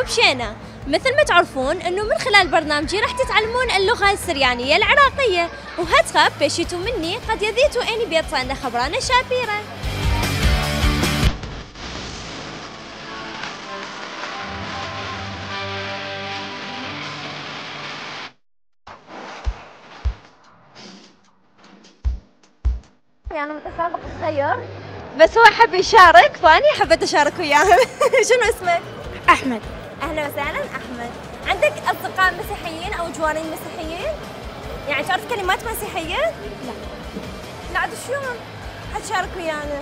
بشينة. مثل ما تعرفون انه من خلال برنامجي راح تتعلمون اللغة السريانية العراقية، وهتخا بيشيتو مني قد يذيتو اني بيتصانا خبرانا شابيرا. يعني متسابق السير بس هو حب يشارك فاني حبيت اشارك وياهم. شنو اسمك؟ أحمد. اهلا وسهلا احمد. عندك اصدقاء مسيحيين او جوارين مسيحيين؟ يعني تعرف كلمات مسيحيه؟ لا. لا عاد شلون؟ حتشارك ويانا؟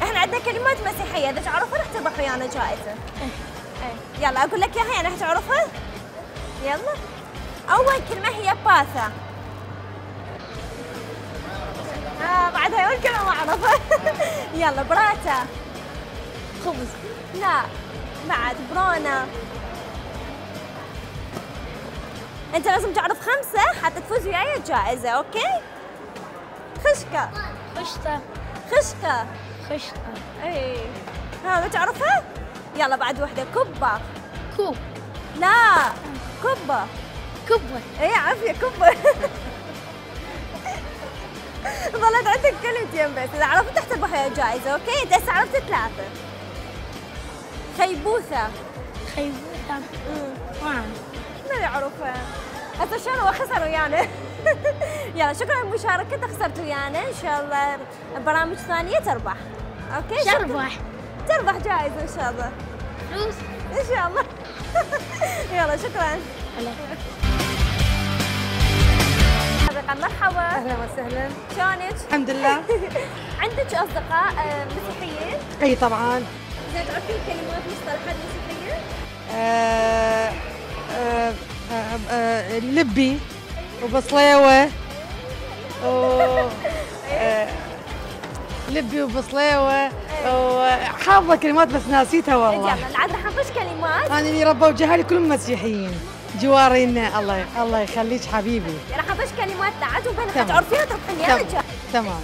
احنا عندنا كلمات مسيحيه، اذا تعرفها راح تربح ويانا جائزه. ايه يلا اقول لك اياها يعني حتعرفها؟ يلا. اول كلمه هي باثا. بعدها اول كلمه ما اعرفها. يلا براتا. خبز. لا بعد برونا. انت لازم تعرف 5 حتى تفوز وياي الجائزة، اوكي؟ خشكة. خشطة. خشكة. خشطة. اي ها ما تعرفها؟ يلا بعد وحدة. كبة. كوب. لا كبة. كبة. اي عافية كبة. ظلت عندك كلمتين بس، اذا عرفت راح تربح وياي الجائزة، اوكي؟ انت هسه عرفت 3. خيبوثة. خيبوثة. ما يعرفها. هسه شلون خسر ويانا. يلا شكرا للمشاركة، خسرت ويانا، ان شاء الله برامج ثانية تربح. اوكي؟ شربح. تربح جائزة ان شاء الله. فلوس. ان شاء الله. يلا شكرا. مرحبا. اهلا وسهلا. شلونك؟ الحمد لله. عندك اصدقاء مسيحيين؟ اي طبعا. زين تعرفين كلمات مصطلحات مسيحية؟ لبي وبصليوه لبي وبصليوه وحافظه كلمات بس ناسيتها والله. يلا عاد راح نخش كلمات. انا اللي ربوا جهالي كلهم مسيحيين جوارينا. الله يخليك حبيبي. راح نخش كلمات عاد وبينها تعرفينها تربحين يا تمام.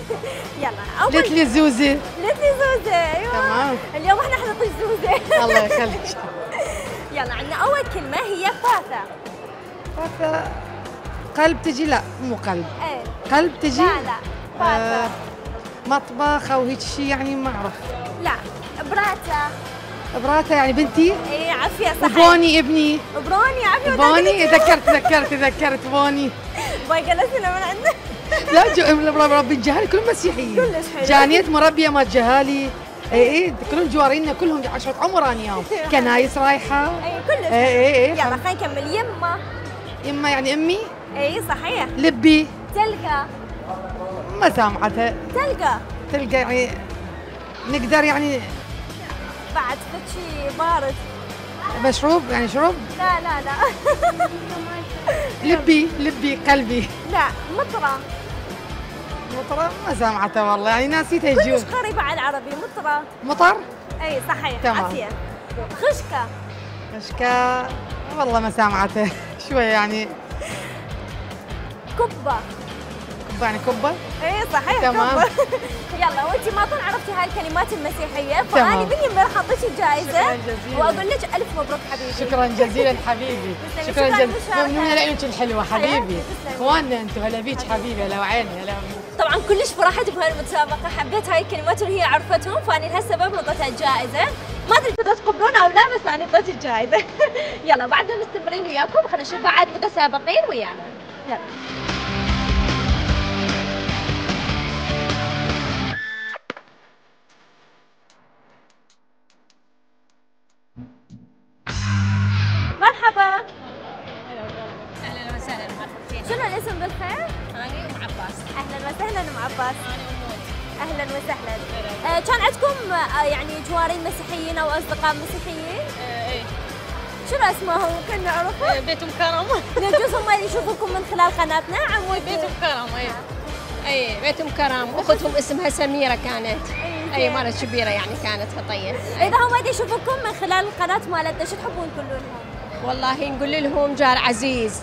يلا اول لتلي زوزي. لتلي زوزة. ايوه تمام. اليوم احنا حنطيش زوزة. الله يخليك. يلا عندنا اول كلمة هي باثا. باثا قلب تجي. لا مو قلب. ايه قلب تجي. لا باثا. مطبخ او هيك شيء يعني ما اعرف. لا براتا. براتا يعني بنتي. ايه عافية صحيح. بوني ابني. بروني عافية. بوني ذكرت بوني. باقي لسنا من عندنا. لا ربي الجهالي كلهم مسيحيين. كلش حلو. جانيت مربيه مال جهالي. اي كلهم جوارينا كلهم 10 عمر انا يوم. كنايس رايحه. اي كلش. اي يلا خلينا نكمل. يمه. يما يعني امي. اي صحيح. لبي. تلقى. ما سامعتها. تلقى يعني نقدر يعني بعد فتشي بارد. مشروب يعني شرب. لا لبي قلبي. لا مطرة. ما سامعتها والله يعني ناسيتها يجون. كلش قريبة على العربي. مطرة. مطر. اي صحيح. تمام. عافية. خشكة. خشكة والله ما سامعتها. شوية يعني. كبة. يعني كبة. اي صحيح. تمام. كبة. يلا وانت ما كنت عرفتي هاي الكلمات المسيحية فأنا بني راح اعطيك الجائزة. شكرا جزيلا. واقول لك الف مبروك حبيبي. شكرا جزيلا حبيبي. شكرا جزيلا. ممنونة لعيونك الحلوة حبيبي. اخواننا انتم هلا بيك حبيبي. هلا وعيني هلا. طبعا كلش فرحت بهالمسابقة، حبيت هاي الكلمات اللي هي عرفتهم فاني لهالسبب نطيتها الجائزة. ما ادري اذا تقبلونها او لا بس انا اعطيت الجائزة. يلا بعدنا مستمرين وياكم، خلينا نشوف بعد متسابقين ويانا. يلا. مرحبا. اهلا وسهلا. شنو الاسم بالخير؟ انا ام عباس. اهلا وسهلا ام عباس. اهلا وسهلا. كان عندكم يعني جوارين مسيحيين او اصدقاء مسيحيين؟ ايه. شنو اسمائهم ممكن نعرفه؟ بيتهم كرم. يجوز هم يشوفوكم من خلال قناتنا عمود. بيتهم كرم. اي بيتهم كرم. اختهم اسمها سميره كانت. اي مالت شبيره يعني كانت خطيه. اذا هم يشوفوكم من خلال القناه مالتنا شو تحبون تقولوا لهم؟ والله نقول لهم جار عزيز،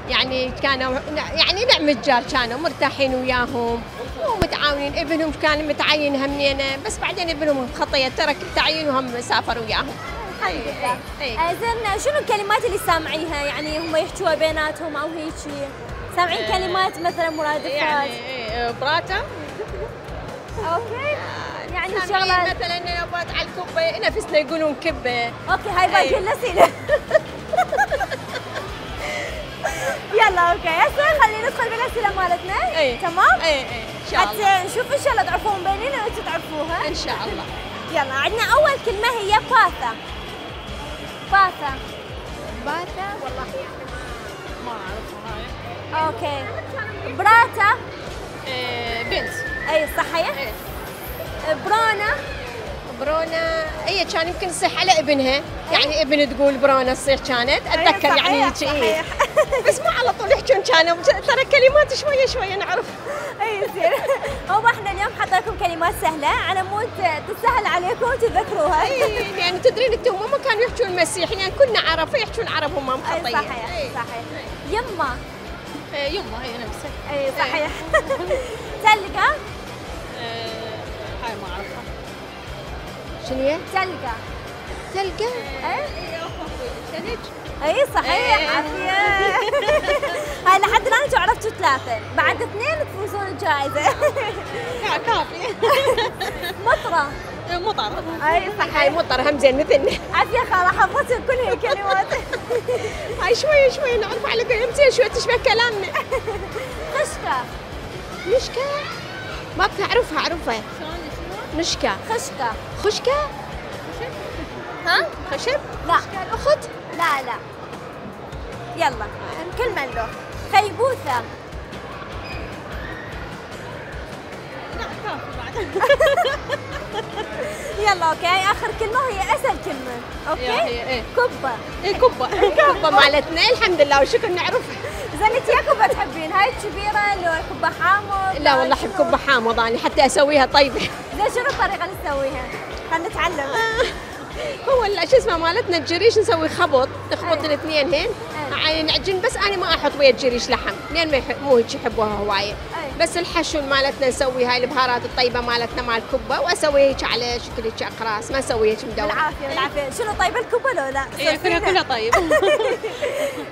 يعني كانوا يعني نعم جار، كانوا مرتاحين وياهم ومتعاونين. ابنهم كان متعين همينه بس بعدين ابنهم خطيه ترك التعيين وهم سافر وياهم. الحمد لله. زين شنو الكلمات اللي سامعيها؟ يعني هم يحكوها بيناتهم او هيك؟ سامعين كلمات مثلا مرادفات؟ يعني براتا. اوكي. يعني سامعين شغله مثلا نبات على الكبه، نفسنا يقولون كبه. اوكي هاي باقي الاسئله. يلا اوكي هسه خلينا ندخل بالاسئله مالتنا. تمام؟ ان شاء الله. حتى نشوف ان شاء الله تعرفون بيننا وانتم تعرفوها. ان شاء الله. يلا عندنا اول كلمه هي باثا. باثا. باتا والله يعني ما اعرفها هاي. اوكي. براتا. بنت. اي صحيح. برونا. برونا هي كان يمكن تصيح على ابنها، يعني ابن تقول برونا تصيح كانت اتذكر صحيح يعني هيك. صحيح. بس ما على طول يحجون كانوا، ترى كلمات شويه شويه نعرف. اي زين. هو احنا اليوم حاطين لكم كلمات سهله على مود تسهل عليكم وتذكروها. اي يعني تدرين انتم هم كانوا يحجون مسيحي، يعني كنا عرب يحجون عرب هم مخطيه. اي صحيح صحيح. يمه. يمه هي نفسها. اي صحيح. تلقى. هاي ما اعرفها. شنو هي؟ تلقى. تلقى؟ اي ثلج. اي صحيح عافيه. هاي لحد الان انتم عرفتوا ثلاثه، بعد اثنين تفوزون الجائزه. كافي. مطره. مطر. اي صحيح. هاي مطر هم زين مثلنا. عافيه خاله حفظت كل هالكلمات. هاي شوي شوي نعرف على قولهم زين شوي تشبه كلامنا. خشكه. نشكة؟ ما بتعرفها اعرفها. نشكة. خشكه. خشكة؟ ها؟ خشب؟ لا. اخت؟ لا لا. يلا كلمه له. خيبوثه. لا كافي بعد. يلا اوكي اخر كلمه وهي اسهل كلمه. اوكي. هي كبه. كبة. كبة مالتنا الحمد لله وشكر نعرفها. زين انت يا كبه تحبين هاي الكبيره لو كبه حامض؟ لا والله احب كبة حامض انا حتى اسويها طيبة. زين شنو الطريقه اللي تسويها؟ خلينا نتعلم. هو شو اسمه مالتنا الجريش نسوي خبط، نخبط الاثنين هين يعني نعجن، بس انا ما احط ويا الجريش لحم لان مو هيك يحبوها هوايه. بس الحشو مالتنا نسوي هاي البهارات الطيبه مالتنا مال الكبه واسوي هيك على شكل هيك اقراص، ما اسوي هيك مدور. بالعافيه بالعافيه. شنو طيب الكبه لو لا؟ كلها طيب.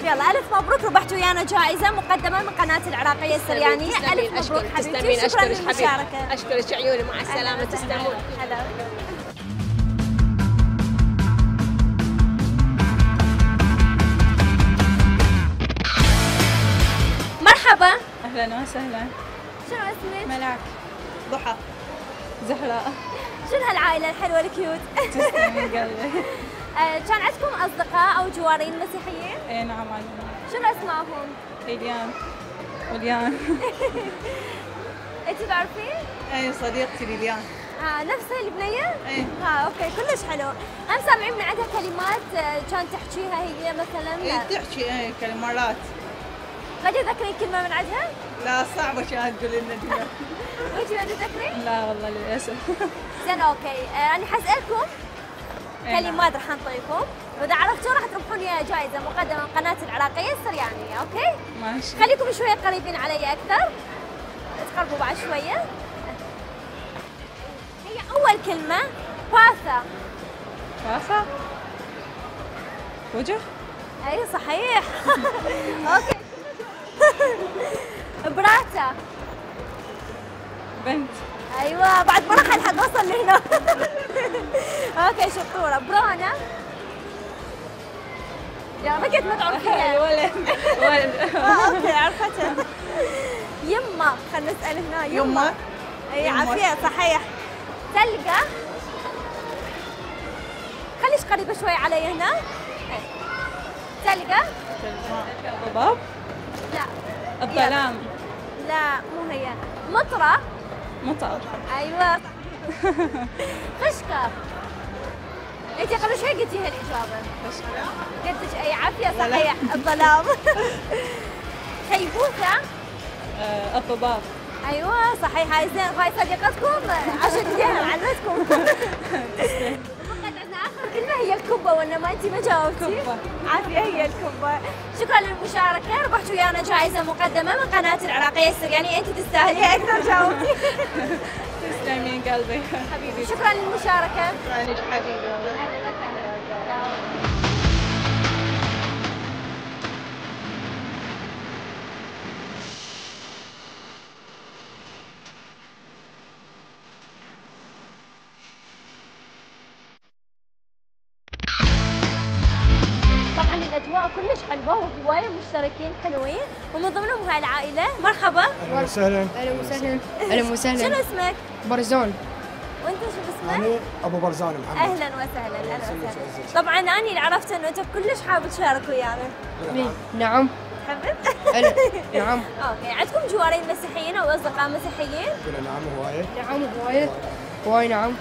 يلا الف مبروك ربحتوا ويانا جائزه مقدمه من قناه العراقيه السريانيه. الف مبروك حبيبتي. شكرا للمشاركه. اشكرك عيوني مع السلامه تسلمون. هلا. مرحبا. اهلا وسهلا. شنو اسمك؟ ملاك. ضحى. زهراء. شنو هالعائله الحلوه الكيوت؟ تسلمي قلبي. كان عندكم اصدقاء او جوارين مسيحيين؟ اي نعم عندنا. شنو اسمائهم؟ إليان وليان. انت تعرفين؟ اي صديقتي ليليان. نفسها البنيه؟ اي. اوكي كلش حلو. هم سامعين من عندها كلمات كانت تحكيها هي مثلا؟ اي تحكي كلمات. قد تذكرين كلمه من عندها؟ لا صعبة كانت تقول لنا دي. وانت ما تذكرين؟ لا والله للاسف. زين اوكي انا حسألكم كلمات راح نعطيكم، واذا عرفتوا راح تربحون وياها جائزه مقدمه من قناه العراقيه السريانيه. اوكي؟ ماشي. خليكم شويه قريبين علي اكثر. تقربوا بعد شويه. هي اول كلمه باثا. باثا. وجه. اي صحيح. اوكي. براتا. بنت. ايوه بعد ما راح الحق اوصل لهنا. اوكي شطوره. برونا. يا بقيت ما تعرفيها. ولد. اوكي عرفتها. يمه. خلينا نسال هنا. يمه. اي عافيه صحيح. تلقى. خليش قريبه شوي علي هنا. تلقى. ضباب. لا. الظلام. لا مو هي. مطره. مطر. ايوه. خشكه. انت قبل شوي قلتي هالاجابه. خشكه. قلت اي عافيه صحيح. الظلام. خيبوثه. الضباب. ايوه صحيح. هاي زين. هاي صديقتكم عشان جهه علمتكم. فقط عندنا اخر كلمه هي الكبه، وانما انت ما جاوبتي. كبة. عافيه هي الكبه. شكرا للمشاركه. ربحتوا ويانا جائزه مقدمه من قناه العراقيه السريانيه. انت تستاهلي اكثر جاوبتي. تسلمين قلبي. حبيبي. شكرا للمشاركه. شكرا لك حبيبي. هواية مشتركين حلوين ومن ضمنهم هاي العائلة. مرحبا. اهلا وسهلا. اهلا وسهلا. اهلا وسهلا. شنو اسمك؟ برزون. وانت شو اسمك؟ انا ابو برزان محمد. اهلا وسهلا اهلا وسهلا. طبعا اني اللي عرفت انه انت كلش حابب تشارك ويانا. نعم. حبيت؟ نعم. اوكي، عندكم جوارين مسيحيين او اصدقاء مسيحيين؟ نعم هوايه. نعم هواية. هواي نعم.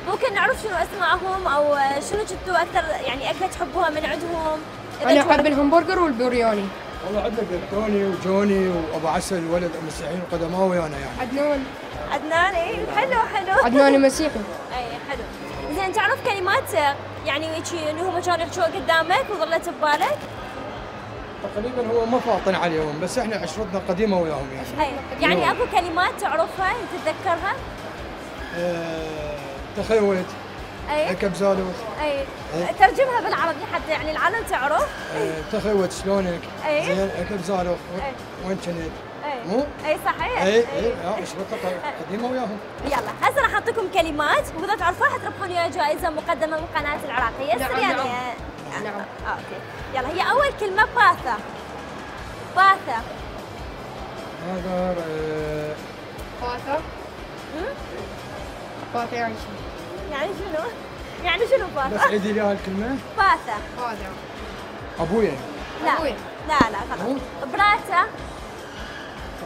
ممكن نعرف شنو اسمائهم او شنو كنتوا اكثر يعني اكله تحبوها من عندهم؟ انا احب الهمبرجر والبرياني. والله عندنا توني وجوني وابو عسل ولد مسيحيين قدماء ويانا يعني. عدنان. عدنان. اي حلو حلو. عدنان مسيحي. اي حلو. زين تعرف كلمات يعني انه هم كانوا يحكوها قدامك وظلت ببالك؟ تقريبا هو ما فاطن عليهم بس احنا عشرتنا قديمه وياهم يعني. اي يعني اكو كلمات تعرفها تتذكرها؟ تخيوت. اي. ركب زالوت. اي. ترجمها بالعربي حتى يعني العالم تعرف. تخيوت شلونك؟ اي. زين ركب زالوت. وين كنت؟ مو؟ اي صحيح. اي عشرتنا قديمه وياهم. يلا هسه راح اعطيكم كلمات واذا تعرفوها حتربحون وياها جائزه مقدمه من قناه العراقيه السريانيه. نعم. اوكي يلا هي اول كلمه باثا. باثا. هذا فاثا. فاثا يعني شنو؟ يعني شنو؟ يعني شنو بس باثا؟ عيدي لي هالكلمه. باثا. فاثا. ابويا. لا أبويا. لا خلاص. براتا.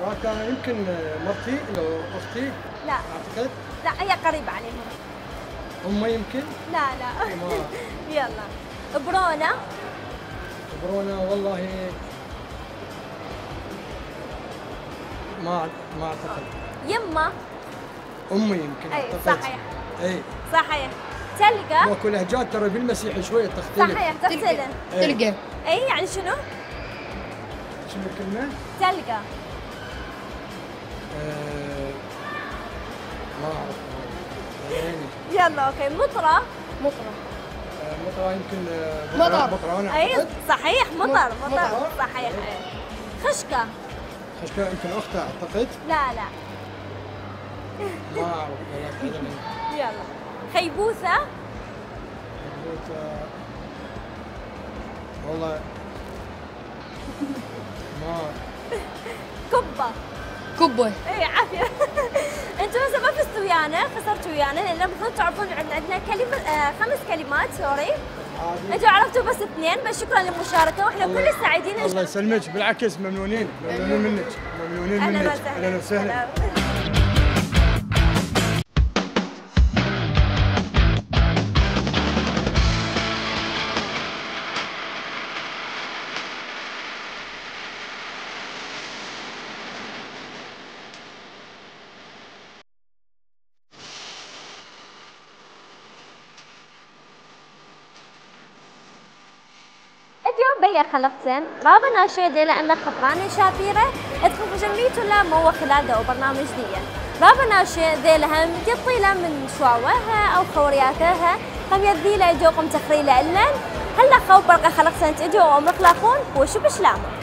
براتا يمكن مرتي لو اختي. لا اعتقد. لا هي قريبه عليهم. امي يمكن. لا يلا. برونا. برونا والله ما اعتقد. يمه. امي يمكن اي اعتقد. صحيح. اي صحيح. تلقى. ماكو لهجات ترى بالمسيحي شويه تختلف. صحيح تختلف. تلقى. اي يعني شنو؟ شنو الكلمه؟ تلقى. ما اعرف يعني. يلا اوكي. مطرة. مطرة. مطرة يمكن مطر. مطرانة اي اعتقد. صحيح مطر. مطر. صحيح. خشكة. خشكة يمكن اختها اعتقد. لا ما اعرف والله. يلا. خيبوثة. والله ما. كبة. كبة. اي عافية. انتم هسه ما فزتوا ويانا، خسرتوا ويانا لان المفروض تعرفون عندنا كلمة 5 كلمات سوري. انتم عرفتوا بس 2 بس شكرا للمشاركة واحنا كل سعيدين. الله يسلمك بالعكس ممنونين منك. ممنونين منك. اهلا وسهلا. بيا خلقتن بابا ناشي ديلا أن خطراني شافيرة ادخل جميتو لا مو خلال دو برنامج ديا بابا ناشي ديلا هم يطيلا من شواوها أو خورياتها هم يذيلا يجوكم تخريلا إلن هلا خوف برقة خلقتن تجو أمرك لاخون وشو بشلامو